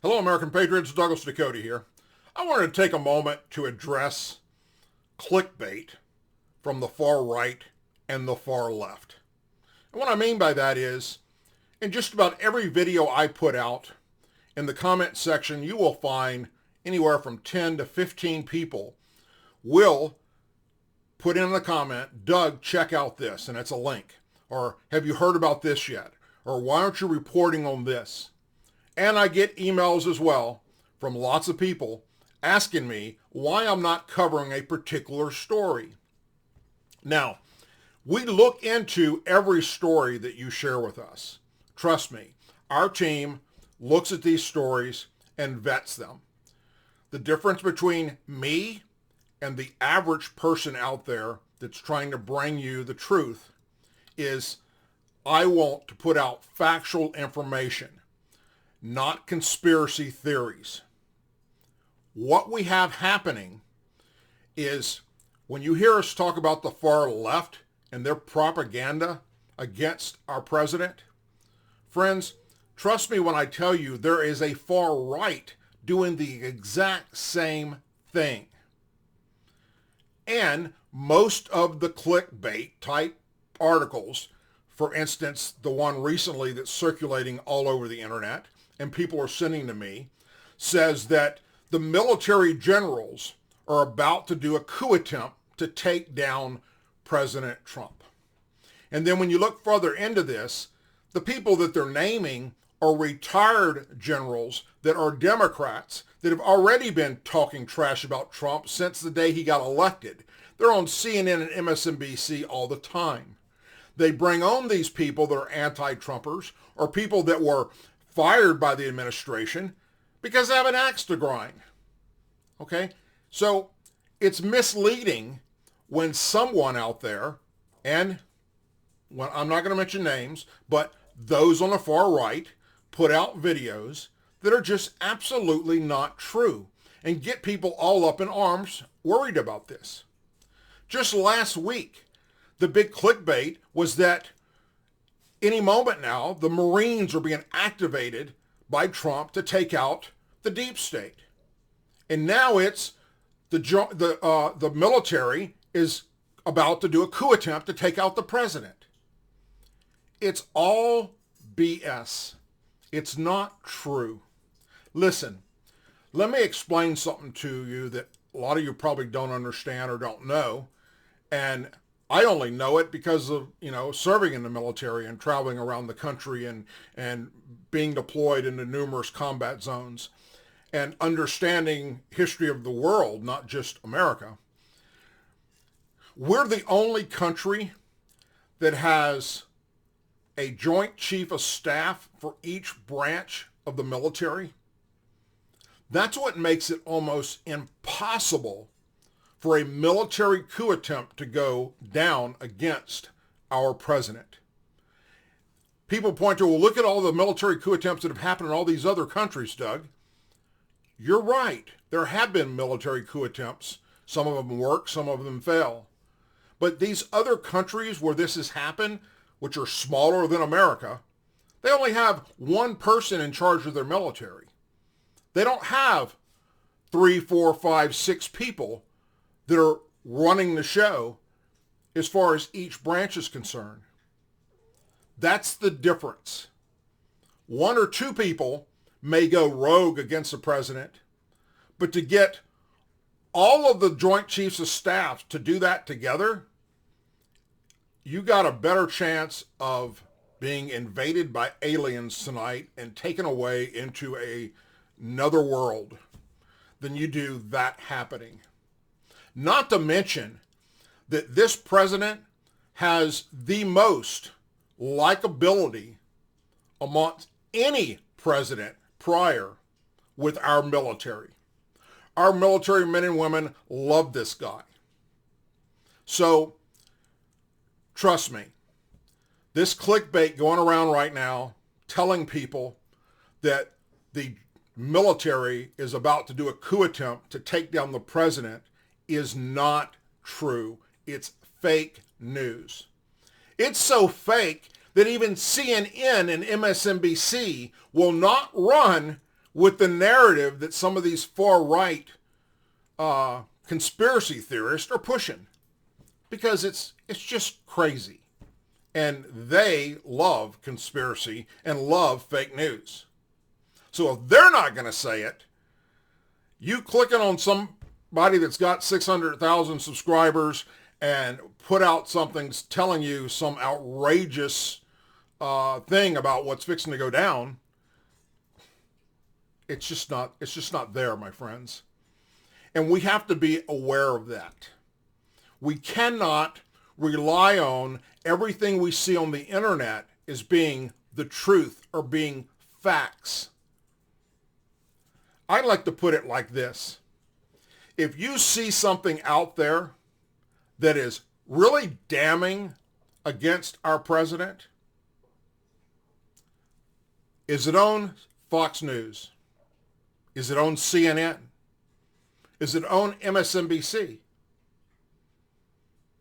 Hello, American Patriots. Douglas Ducote here. I wanted to take a moment to address clickbait from the far right and the far left. And what I mean by that is, in just about every video I put out, in the comment section, you will find anywhere from 10 to 15 people will put in the comment, Doug, check out this, and it's a link. Or, have you heard about this yet? Or, why aren't you reporting on this? And I get emails as well from lots of people asking me why I'm not covering a particular story. Now, we look into every story that you share with us. Trust me, our team looks at these stories and vets them. The difference between me and the average person out there that's trying to bring you the truth is I want to put out factual information, not conspiracy theories. What we have happening is when you hear us talk about the far left and their propaganda against our president, friends, trust me when I tell you there is a far right doing the exact same thing. And most of the clickbait type articles, for instance, the one recently that's circulating all over the internet and people are sending to me, says that the military generals are about to do a coup attempt to take down President Trump. And then when you look further into this, the people that they're naming are retired generals that are Democrats that have already been talking trash about Trump since the day he got elected. They're on CNN and MSNBC all the time. They bring on these people that are anti-Trumpers or people that were fired by the administration because they have an axe to grind. Okay? So it's misleading when someone out there, and well, I'm not going to mention names, but those on the far right put out videos that are just absolutely not true and get people all up in arms worried about this. Just last week, the big clickbait was that any moment now, the Marines are being activated by Trump to take out the deep state. And now it's the military is about to do a coup attempt to take out the president. It's all BS. It's not true. Listen, let me explain something to you that a lot of you probably don't understand or don't know. And I only know it because of, serving in the military and traveling around the country and being deployed into numerous combat zones and understanding history of the world, not just America. We're the only country that has a joint chief of staff for each branch of the military. That's what makes it almost impossible for a military coup attempt to go down against our president. People point to, well, look at all the military coup attempts that have happened in all these other countries, Doug. You're right. There have been military coup attempts. Some of them work, some of them fail. But these other countries where this has happened, which are smaller than America, they only have one person in charge of their military. They don't have 3, 4, 5, 6 people that are running the show as far as each branch is concerned. That's the difference. 1 or 2 people may go rogue against the president, but to get all of the Joint Chiefs of Staff to do that together, you got a better chance of being invaded by aliens tonight and taken away into another world than you do that happening. Not to mention that this president has the most likability amongst any president prior with our military. Our military men and women love this guy. So, trust me, this clickbait going around right now telling people that the military is about to do a coup attempt to take down the president is not true. It's fake news. It's so fake that even CNN and MSNBC will not run with the narrative that some of these far-right conspiracy theorists are pushing, because it's just crazy. And they love conspiracy and love fake news. So if they're not going to say it, you clicking on somebody that's got 600,000 subscribers and put out something telling you some outrageous thing about what's fixing to go down, it's just not there, my friends. And we have to be aware of that. We cannot rely on everything we see on the internet as being the truth or being facts. I'd like to put it like this. If you see something out there that is really damning against our president, is it on Fox News? Is it on CNN? Is it on MSNBC?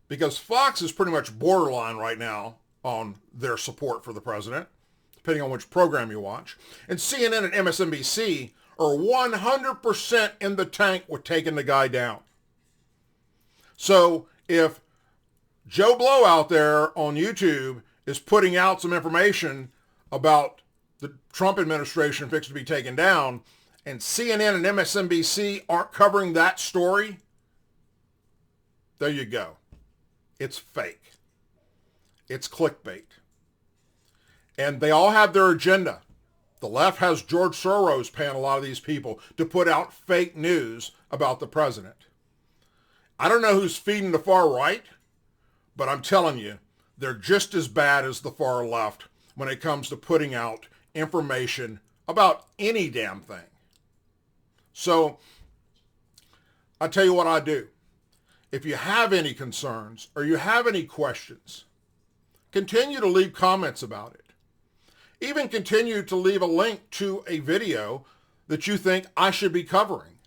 Because Fox is pretty much borderline right now on their support for the president, depending on which program you watch. And CNN and MSNBC are 100% in the tank with taking the guy down. So if Joe Blow out there on YouTube is putting out some information about the Trump administration fixing to be taken down, and CNN and MSNBC aren't covering that story, there you go. It's fake. It's clickbait. And they all have their agenda. The left has George Soros paying a lot of these people to put out fake news about the president. I don't know who's feeding the far right, but I'm telling you, they're just as bad as the far left when it comes to putting out information about any damn thing. So, I tell you what I do. If you have any concerns or you have any questions, continue to leave comments about it. Even continue to leave a link to a video that you think I should be covering.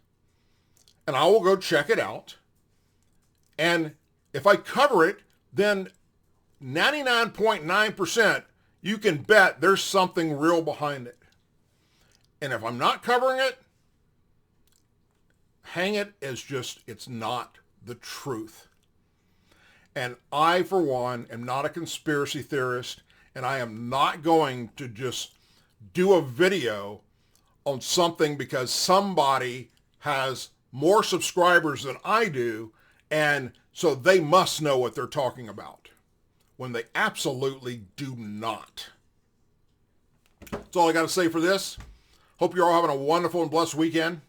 And I will go check it out. And if I cover it, then 99.9% you can bet there's something real behind it. And if I'm not covering it, hang it as just, it's not the truth. And I, for one, am not a conspiracy theorist, and I am not going to just do a video on something because somebody has more subscribers than I do, and so they must know what they're talking about, when they absolutely do not. That's all I got to say for this. Hope you're all having a wonderful and blessed weekend.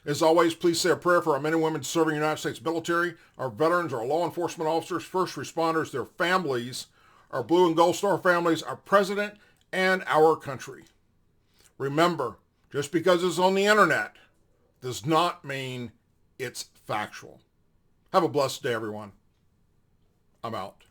As always, please say a prayer for our men and women serving the United States military, our veterans, our law enforcement officers, first responders, their families, our Blue and Gold Star families, our president, and our country. Remember, just because it's on the internet does not mean it's factual. Have a blessed day, everyone. I'm out.